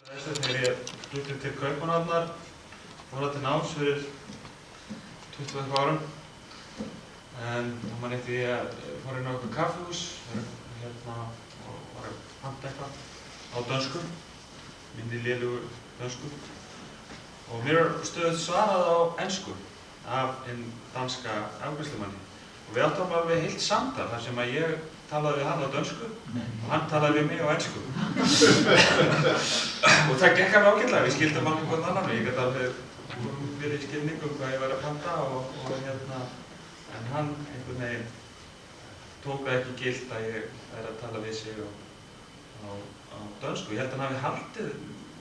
Þegar ég flutti til Kaupmannahafnar, fór til náms fyrir 20 árum. En þá man eftir ég fór inn á eitthvað kaffihús og var að panta eitthvað á dönsku, minni lélugu dönsku. Og mér stöðugt svarað á ensku af hinn danska afgreiðslumanni. Og við áttum alveg heilt samtal þar sem að ég talaði við hann á dönsku og hann talaði við mig á ensku. Og það gekk alveg ágætlega, við skildum alveg hvern annan. Ég gat alveg verið í skilningum hvað ég var að panta en hann einhvern veginn tók það ekki gilt að ég væri að tala við sig á dönsku. Ég held að hann hafi haldið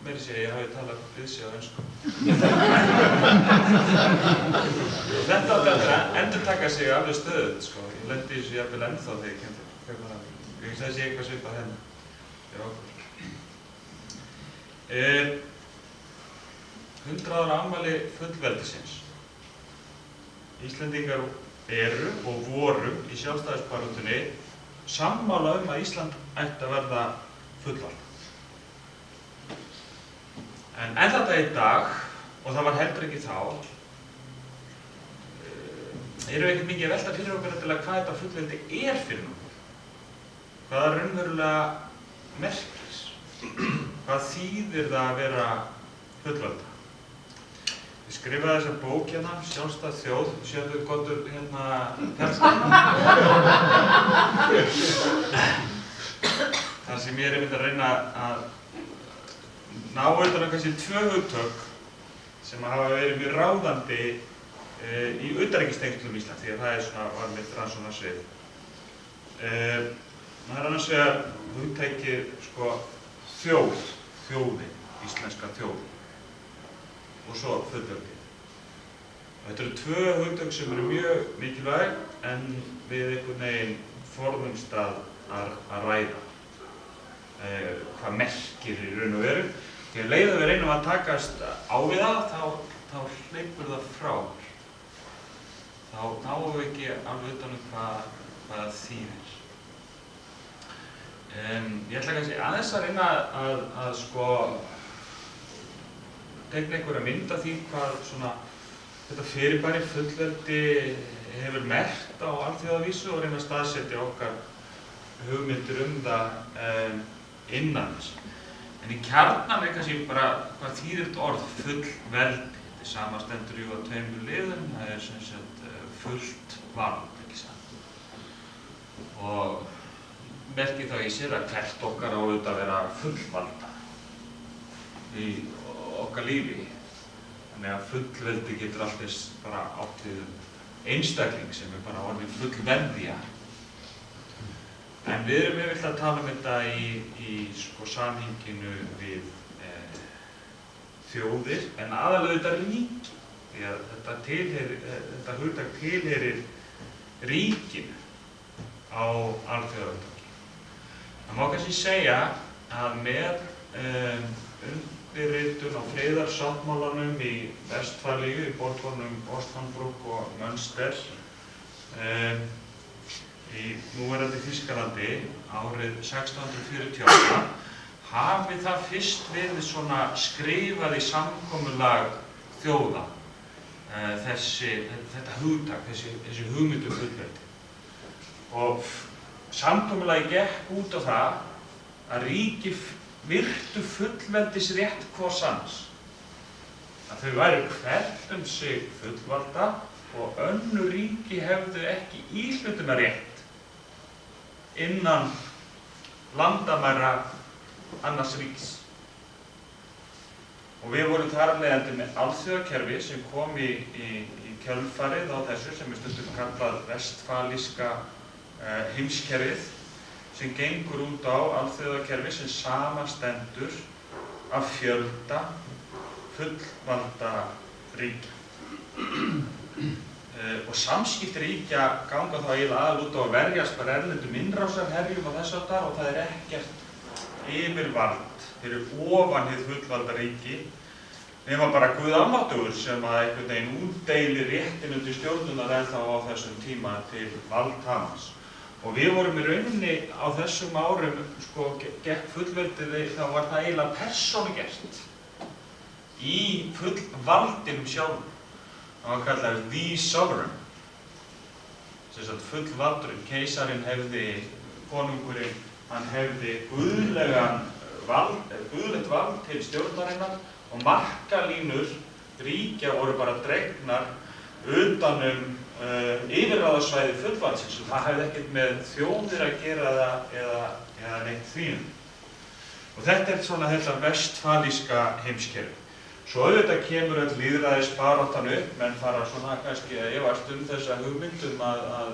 meira sér að ég hafi talað við sig á ensku. Þetta átti eftir að endurtaka sig alveg stöðugt, sko. Ég lendi í þessu jafnvel ennþá þegar ég kenndi Kaupmannahafnar. Ég hugsa að sé eitthvað svipað hérna hjá okkur. 100 ára afmæli fullveldisins. Íslendingar eru og voru í sjálfstæðisbaráttunni sammála að Ísland ætti að verða fullvalda. En þetta í dag, og það var heldur ekki þá, erum við ekkert mikið að velta fyrir okkur til að hvað þetta fullveldi er fyrir okkur. Hvað það raunverulega merkir. Hvað þýðir það að vera fullvalda. Ég skrifaði þessa bók hérna, Sjálfstæð þjóð, sjöðu gotur textan. Þar sem ég einmitt að reyna að ná utan kannski 2 hugtök sem hafa verið mjög ráðandi í utanríkistengslum Íslands, því að það var mitt rannsóknarsvið. Það annars vegar hugtækið þjóðin, íslenska þjóð, og svo fullveldi. Þetta eru 2 hugtök sem eru mjög mikilvæg en við einhvern veginn forðumst að ræða. Hvað merkir í raun og veru. Því að leið að við reynum að takast á við það, þá hleypur það frá okkur. Þá náum við ekki alveg utan hvað það þýðir. Ég ætla kannski aðeins að reyna að tegna einhverja mynd af því hvað þetta fyrirbæri fullveldi hefur merkt á alþjóðavísu og reyna að staðsetja okkar hugmyndir það innan þess. En í kjarnan kannski bara hvað þýðir þetta orð fullveldi. Þetta samastendur á 2 liðum, það er sem sagt fullt vald, ekki sant. Og merkir það í sér að hvert okkar á auðvitað að vera fullvalda í okkar lífi. Þannig að fullveldi getur alltaf bara átt við einstakling sem er bara orðin fullveldja. En við erum yfirleitt að tala þetta í samhenginu við þjóðir, en aðalega þetta ríki. Því að þetta hugtak tilheyrir ríkinu á alþjóðavettvangi. Það má kannski segja að með undirritun á friðarsáttmálanum í Vestfalíu, í borgunum Osnabrück og Münster, í núverandi Þýskalandi árið 1648 hafi það fyrst verið skrifað í samkomulag þjóða þetta hugtak, þessi hugmyndu fullveldi. Og samkomulagið gekk út á það að ríki virtu fullveldisrétt hvors annars. Að þau væru hvert sig fullvalda og önnur ríki hefðu ekki íhlutunarrétt innan landamæra annars ríkis. Og við vorum þar af leiðandi með alþjóðakerfi sem kom í kjölfarið á þessu sem er stundum kallað vestfalíska heimskerfið, sem gengur út á alþjóðakerfi sem samastendur af fjölda fullvalda ríkja. Og samskipti ríkja ganga þá eiginlega aðal út á að verjast bara erlendum innrásarherjum og þess háttar, og það er ekkert yfirvald fyrir ofan hið fullvalda ríki nema bara Guð almáttugur sem að einhvern veginn útdeilir réttin undir stjórnunar ennþá á þessum tíma til valdhafans. Og við vorum í rauninni á þessum árum, sko, gekk fullveldið, þá var það eiginlega persónugert í fullvaldinum sjálfum. Það var kallað The Sovereign. Sem sagt fullvaldurinn, keisarinn hefði, konungurinn, hann hefði guðlegt vald til stjórnarinnar og markalínur ríkja voru bara dregnar utanum yfirráðasvæði fullvaldsins og það hefði ekkert með þjóðir að gera eða neitt því. Og þetta svona þetta vestfalíska heimskerfi. Svo auðvitað kemur öll lýðræðisbaráttan upp, menn fara svona kannski að efast þessa hugmyndum að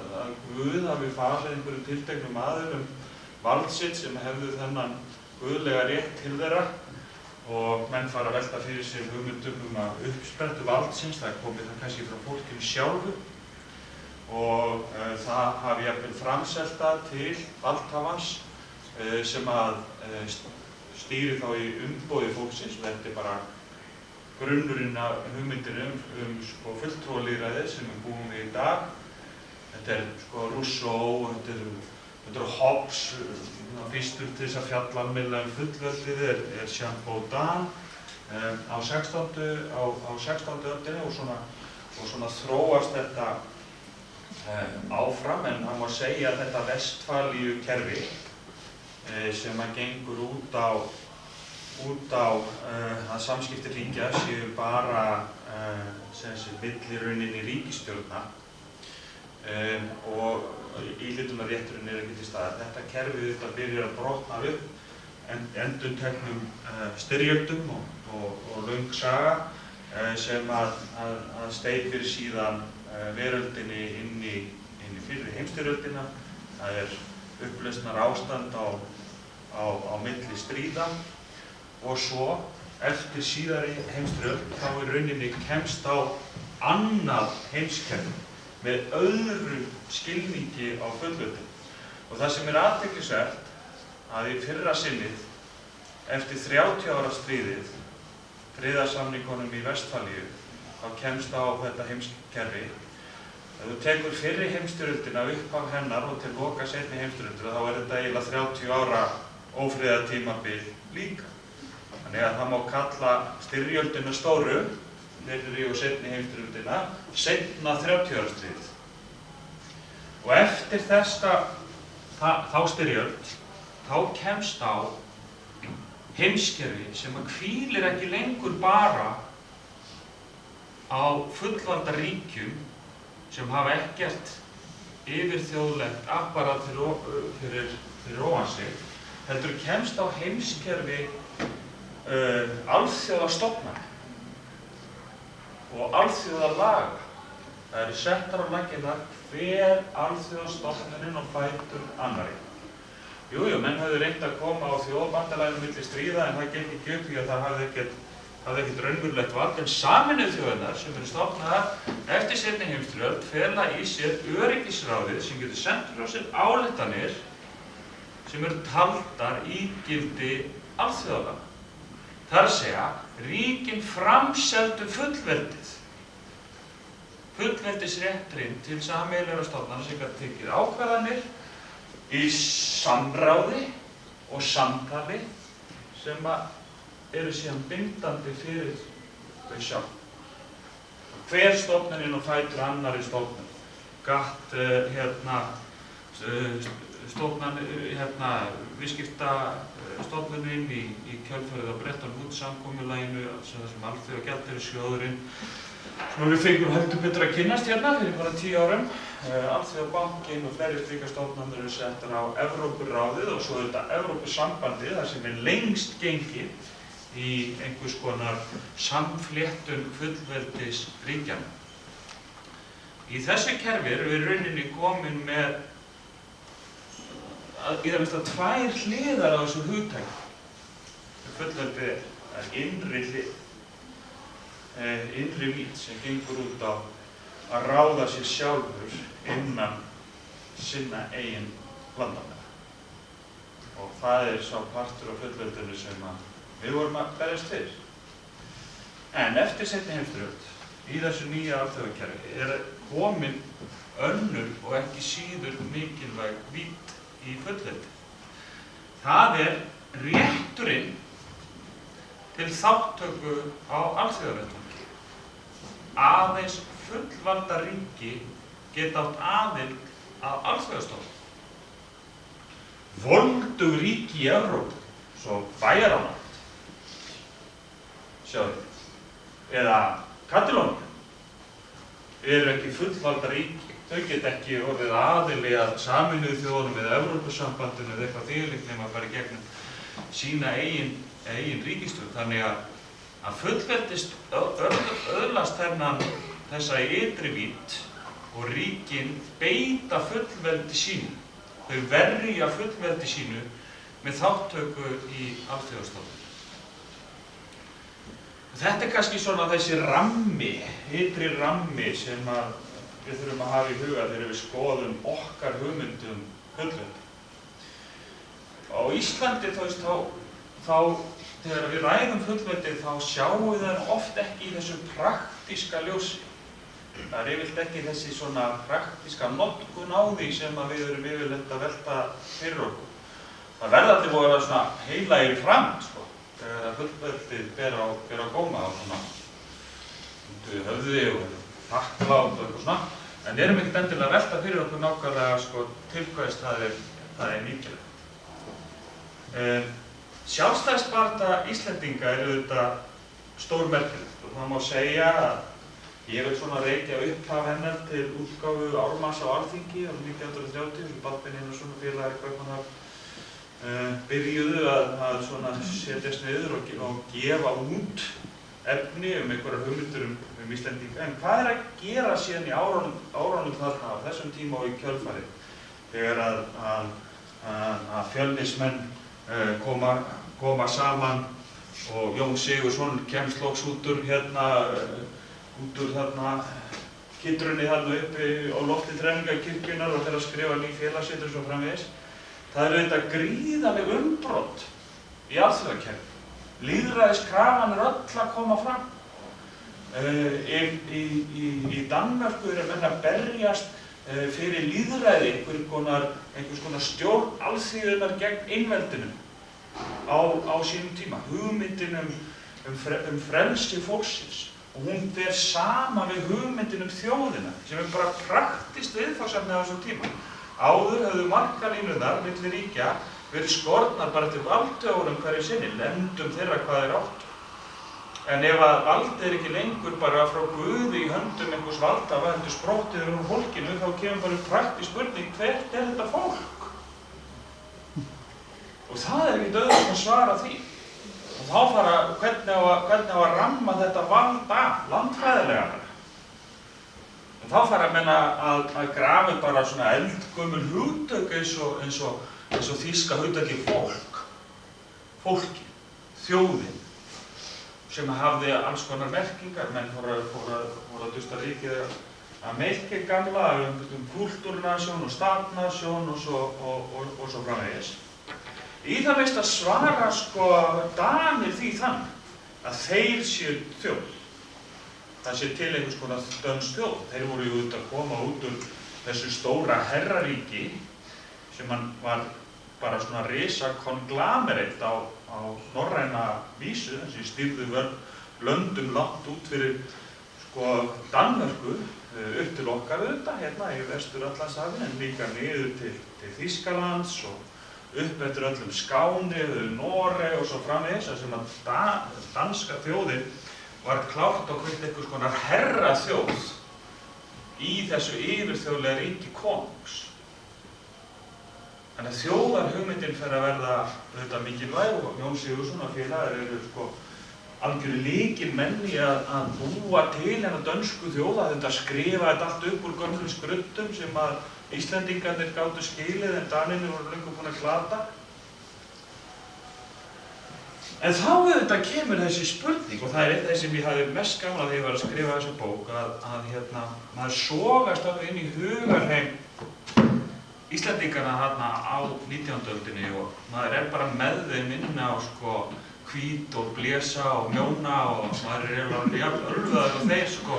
Guð hafi falið einhverjum tilteknum aðilum vald sitt sem hefðu þennan guðlega rétt til þeirra og menn fara að velta fyrir sér hugmyndum að uppsprettu valdsins, það komið það kannski frá fólkinu sjálfu og það hafi jafnvel framselt það til valdhafans sem að stýri þá í umboði fólksins og þetta bara grunnurinn af hugmyndinu sko fulltrúalýðræði sem við búum við í dag. Þetta sko Rousseau, þetta eru Hobbes, fyrstur til þess að fjalla almennilega fullveldið er Jean Baudin á 16. öldinni og svona þróast þetta áfram en það má segja að þetta vestfalíu kerfi sem að gengur út á að samskipti ríkja séu bara millirauninni ríkisstjórna og íhlutunarrétturinn ekki til staðar. Þetta kerfi þetta byrjar að brotna upp endurteknum styrjöldum og löng saga sem að steypir síðan veröldinni inn í fyrri heimsstyrjöldina. Það upplausnar ástand á milli stríða og svo eftir síðari heimsstyrjöld þá í rauninni kemst á annað heimskerfi með öðru skilningi á fullveldinu. Og það sem athyglisvert að í fyrra sinnið, eftir 30 ára stríðið, friðarsamningunum í Vestfalíu, þá kemst á þetta heimskerfi. Ef þú tekur fyrri heimsstyrjöldina upp af hennar og til loka seinni heimsstyrjöldina, þá þetta eiginlega 30 ára ófriðartímabil líka. Þannig að það má kalla styrjöldina stóru, fyrri og seinni heimsstyrjöldina, seinna 30 ára stríð. Og eftir þá styrjöld, þá kemst á heimskerfi sem að hvílir ekki lengur bara á fullvalda ríkjum sem hafa ekkert yfirþjóðlegt apparat fyrir ofan sig, heldur kemst á heimskerfi alþjóðastofnana og alþjóðalaga. Það settar á laggirnar hver alþjóðastofnunin og fætur annarri. Jújú, menn hafði reynt að koma á þjóðabandalaginu milli stríða en það gekk ekki upp því að það hafði ekkert raunverulegt vald, en Sameinuðu þjóðirnar sem stofnaðar eftir seinni heimsstyrjöld fela í sér öryggisráðið sem getur sent frá sér ályktanir sem taldar ígildi alþjóðalaga. Það að segja, ríkin framseldu fullveldisrétturinn til sameiginlegra stofnana sem gat tekið ákvarðanir í samráði og samtali sem eru síðan bindandi fyrir þau sjálf. Hver stofnunin og fætur annarri stofnun. GATT, viðskiptastofnunin í kjölfarið á Bretton Woods samkomulaginu, sem alþjóðagjaldeyrissjóðurinn. Við fengum heldur betur að kynnast fyrir bara 10 árum. Alþjóðabankinn og fleiri slíkar stofnanir eru settar á Evrópuráðið og svo þetta Evrópusambandið, þar sem lengst gengið í einhvers konar samfléttun fullveldis ríkjanna. Í þessu kerfi erum við rauninni komin með í það minnsta 2 hliðar á þessu hugtaki. Fullveldið er innri hlið, innri vídd sem gengur út á að ráða sér sjálfur innan sinna eigin landamæra. Og það sá partur á fullveldinu sem við vorum að berjast fyrir. En eftir seinni heimsstyrjöld, í þessu nýja alþjóðakerfi komin önnur og ekki síður mikilvæg vídd í fullveldi. Það rétturinn til þátttöku á alþjóðavettvangi. Aðeins fullvalda ríki geta átt aðild að alþjóðastofnunum. Voldug ríki í Evrópu, svo Bæjaraland, sjáðu, eða Katalónía, eru ekki fullvalda ríki. Þau geta ekki orðið aðili að Sameinuðu þjóðunum eða Evrópusambandinu eða eitthvað þvíumlíkt nema að fara í gegnum sína eigin ríkisstjórn. Þannig að fullveldist öðlast þessa ytri vídd og ríkin beita fullveldi sínu. Þau verja fullveldi sínu með þátttöku í alþjóðastofnunum. Þetta kannski svona þessi rammi, ytri rammi sem við þurfum að hafa í huga þegar við skoðum okkar hugmyndum fullveldi. Á Íslandi þá þegar við ræðum fullveldi þá sjáum við það oft ekki í þessu praktíska ljósi. Það yfirleitt ekki þessi svona praktíska notkun á því sem við erum yfirleitt að velta fyrir okkur. Það verða allir að vera svona heilagir fram, þegar fullveldið ber á góma og svona undir höfði og þakklátt og eitthvað svona. En erum ekkert endilega að velta fyrir okkur nákvæmlega til hvers það er mikilvægt. Sjálfstæðisbarátta Íslendinga auðvitað stórmerkilegt og það má segja að ég vil svona rekja upphaf hennar til útgáfu Ármanns á Alþingi árið 1930 sem Baldvin Einarsson og félagar í Kaupmannahöfn byrjuðu að svona setjast niður og gefa út efni einhverjar hugmyndir Íslendinga. En hvað að gera síðan í árunum þarna á þessum tíma og í kjölfarið þegar að Fjölnismenn koma saman og Jón Sigurðsson kemst loks út úr kytrunni þarna uppi á lofti Þrenningarkirkjunnar og fer að skrifa ný félagsrit og svo framvegis. Það auðvitað gríðarleg umbrot í alþjóðakerfi. Lýðræðiskrafan öll að koma fram. Í Danmörku eru menn að berjast fyrir lýðræði, einhvers konar stjórn alþýðunnar gegn einveldinu á sínum tíma. Hugmyndin um frelsi fólksins. Og hún fer sama við hugmyndin þjóðina, sem bara praktískt viðfangsefni á þessum tíma. Áður höfðu markalínurnar milli ríkja verið skornar bara til valdhöfunum hverju sinni, lendum þeirra hvað þeir áttu. En ef að vald ekki lengur bara frá Guði í höndum einhvers valdhafa heldur sprottið úr fólkinu, þá kemur bara praktísk spurning, hvert þetta fólk? Og það ekki auðvitað að svara því. Og þá fara, hvernig á að ramma þetta vald af, landfræðilega. Og þá fara menn að grafa bara svona eldgömul hugtök eins og þýska hugtakið fólki, þjóðin, sem hafði alls konar merkingar. Menn fóru að dusta ríkið að Melkir gamla kultúrnasjón og statnasjón og svo framvegis. Í það veist að svara Danir því þannig að þeir séu þjóð. Það sé til einhvers konar dönsk þjóð. Þeir voru jú að koma út úr þessu stóra herraríki sem var bara svona risa konglamerate á norræna vísu, þessi stýrðu löndum langt út fyrir Danmörku upp til okkar auðvitað hérna í Vestur-Atlantshafi en líka niður til Þýskalands og upp eftir öllum Skáni, Noreg og svo framvegis, sem að danska þjóðin var klárt á einhvers konar herraþjóð í þessu yfirþjóðlega ríki konungs. Þannig að þjóðarhugmyndin fer að verða auðvitað mikilvæg og Jón Sigurðsson og félagar eru algjöru lykilmenn í að búa til hennar dönsku þjóð, að þetta skrifa þetta allt upp úr gömlum skruddum sem að Íslendingarnir gátu skilið en Danirnir voru löngu búin að glata. En þá auðvitað kemur þessi spurning og það er eitt sem ég hafði mest gaman að því að ég var að skrifa þessa bók að maður sogast alveg inn í hugarheim Íslendingarna þarna á 19. öldinni og maður bara með þeim inn á hvít og blésa og mjóna og maður alveg jafn ölvaður og þeir sko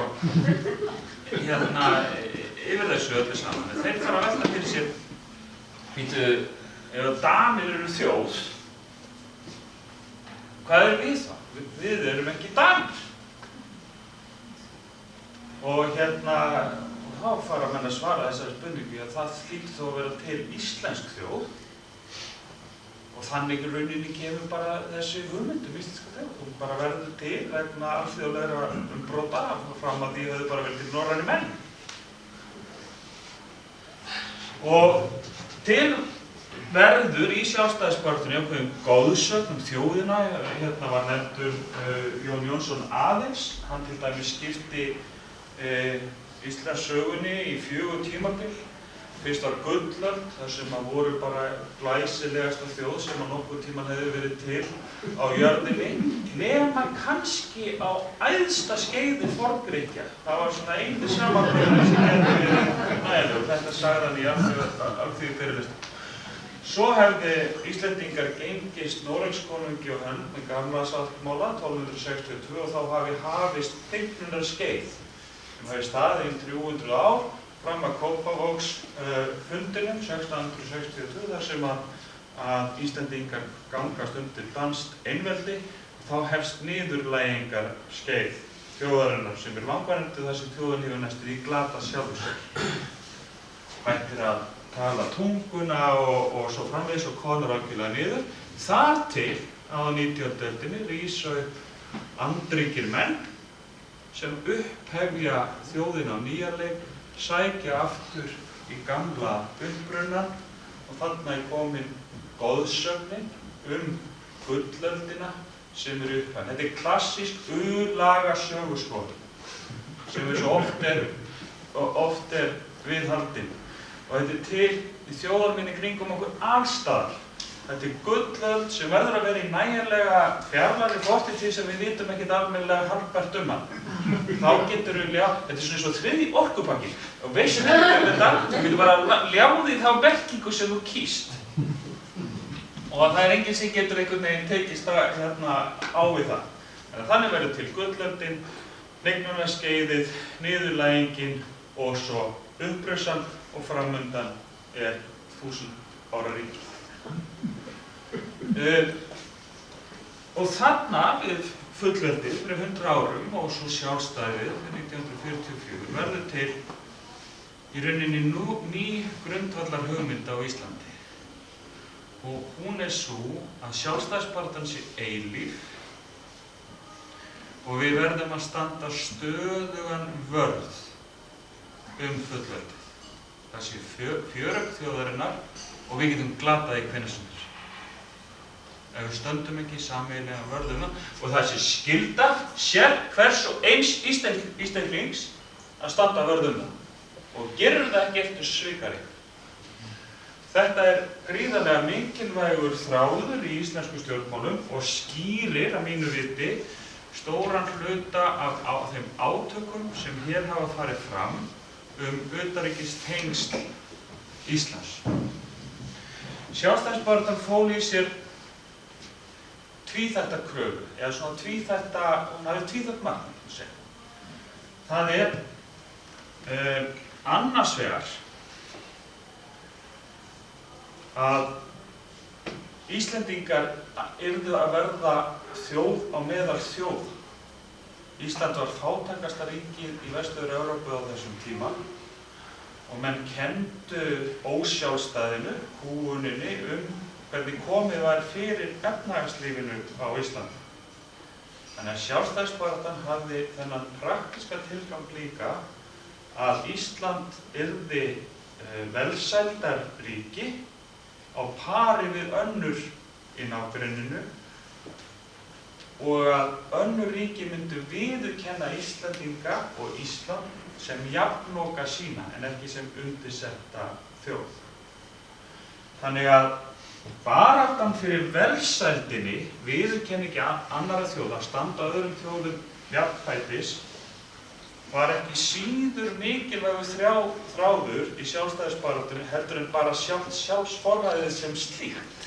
yfir þessu öllu saman. Þeir fara að velta fyrir sér, býtu, ef Danir eru þjóð, hvað við þá? Við erum ekki Danir. Og þá fara menn að svara þessari spurningu að það hlýtur þó að vera til íslensk þjóð og þannig í rauninni kemur bara þessi hugmynd íslenska þjóð og bara verður til vegna alþjóðlegra umbrota fram að því höfðu bara verið til norrænir menn. Og til verður í sjálfstæðisbaráttunni ákveðin goðsögn þjóðina, var nefndur Jón Jónsson Aðeins, hann til dæmis skipti Íslands sögunni í 4 tímabil. Fyrst var gullöld, þar sem voru bara glæsilegasta þjóð sem nokkurn tímann hefði verið til á jörðinni, nema kannski á æðsta skeiði Forngrikkja. Það var svona einu samanburður sem hefði verið nægilegur. Þetta sagði hann í alþýðufyrirlestum. Svo hefði Íslendingar gengist Noregskonungi og hönd með gamla sáttmála 1262 og þá hafi hafist hnignunaraskeið sem hafi staðið í 300 ár fram að Kópavogsfundinum 1662 þar sem að Íslendingar gangast undir danskt einveldi og þá hefst niðurlægingarskeið þjóðarinnar sem langvarandi þar sem þjóðin hefur næstum í glatað sjálfu sér. Hættir að tala tunguna og svo framvegis og konur algjörlega niður. Þar til á 19. öldinni rísa upp andríkir menn sem upphefja þjóðina á nýjan leik, sækja aftur í gamla upprunann og þarna komin goðsögnin gullöldina sem upphafin. Þetta klassísk urlaga söguskoðun sem svo oft er viðhaldin. Og þetta til í þjóðarminni kringum okkur allstaðar. Þetta gullöld sem verður að vera í nægjanlega fjarlægri fortíð sem við vitum ekkert almennilega haldbært hann. Þá getur við þetta svona eins og 3. orkupakki. Og veist þetta, þú getur bara ljáði þá merkingu sem þú kýst. Og það enginn sem getur einhvern veginn tekist á við það. Þannig verður til gullöldin, hnignunarskeiðið, niðurlægingin og svo upprausan og framundan 1000 ára ríki. Og þarna við fullveldið fyrir 100 árum og svo sjálfstæðið 1944 verður til í rauninni ný grundvallar hugmynd á Íslandi. Og hún svo að sjálfstæðisbaráttan sé eilíf og við verðum að standa stöðugan vörð fullveldið. Það sé fjöregg þjóðarinnar og við getum glatað í hvenær sem er. Ef við stöndum ekki sameiginlega vörð og það sé skylda hvers og eins Íslendings að standa vörð og gerir það ekki eftir svikari. Þetta gríðarlega mikilvægur þráður í íslensku stjórnmálum og skýrir að mínu viti stóran hluta af þeim átökum sem hér hafa farið fram utanríkistengsl Íslands. Sjálfstæðisbaráttan fól í sér tvíþætta kröfu, eða svona hún hafði tvíþætt markmið. Það annars vegar að Íslendingar yrðu að verða þjóð á meðal þjóða. Ísland var fátækasta ríkið í Vestur-Evrópu á þessum tíma og menn kenndu ósjálfstæðinu, kúguninni hvernig komið var fyrir efnahagslífinu á Íslandi. Þannig að sjálfstæðisbaráttan hafði þennan praktíska tilgang líka að Ísland yrði velsældarríki á pari við önnur í nágrenninu og að önnur ríki myndu viðurkenna Íslandinga og Ísland sem jafnoka sína en ekki sem undirsetta þjóð. Þannig að baráttan fyrir velsældinni viðurkenningi annarra þjóða standa öðrum þjóðum jafnfætis var ekki síður mikilvægur þráður í sjálfstæðisbaráttunni heldur en bara sjálfsforræðið sem slíkt.